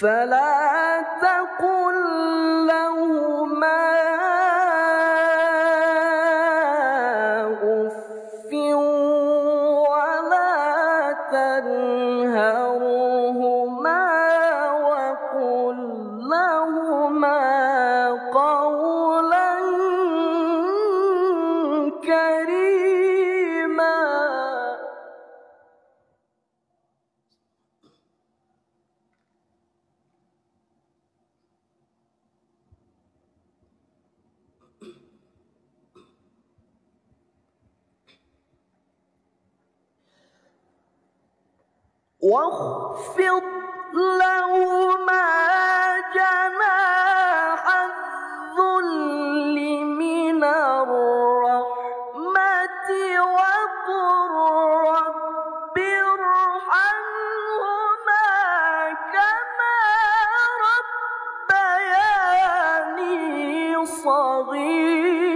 فلا تقل لهما أف ولا تنهرهما وقل لهما قولا كريما. واخفض لهما جناح الذل من الرحمة وقل رب ارحمهما كما ربياني صغيرا.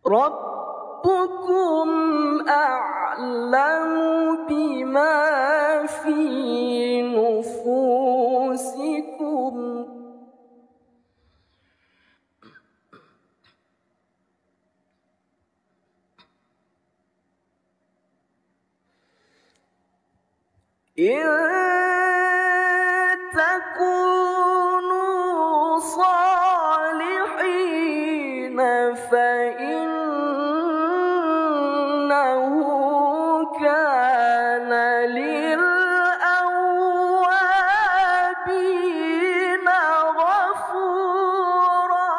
ربكم أعلم بما في نفوسكم إن تكونوا صالحين فإنه كان للأوابين غفورا.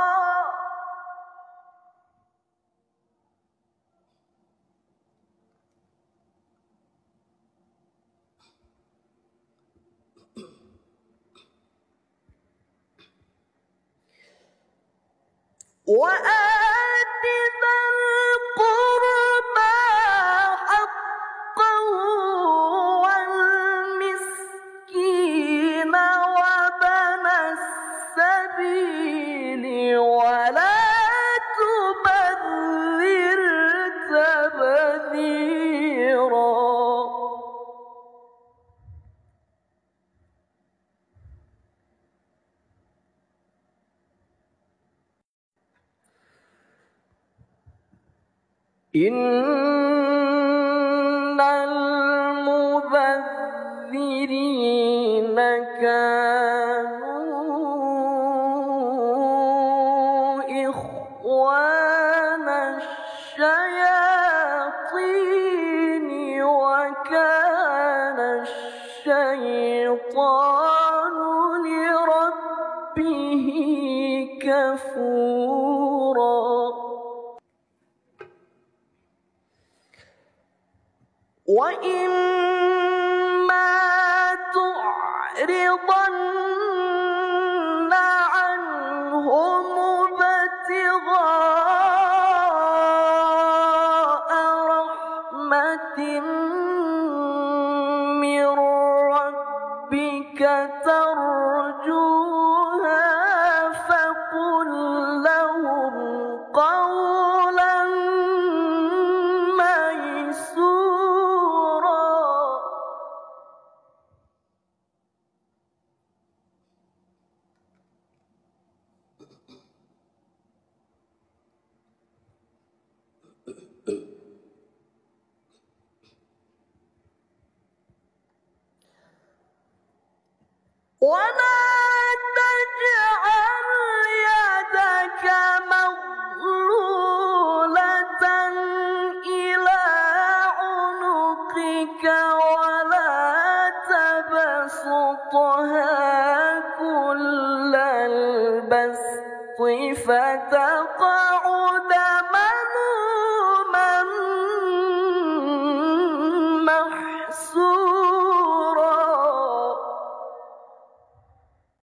وآت ذا القربى حقه والمسكين وابن السبيل ولا تبذر تبذيرا. إن المبذرين كانوا إخوان الشياطين وكان الشيطان لربه كفورا. وإما تعرضن عنهم ابتغاء رحمة من ربك ترجوها فقل لهم قولا ميسورا. ولا تجعل يدك مغلولة إلى عنقك ولا تبسطها كل البسط فتقعد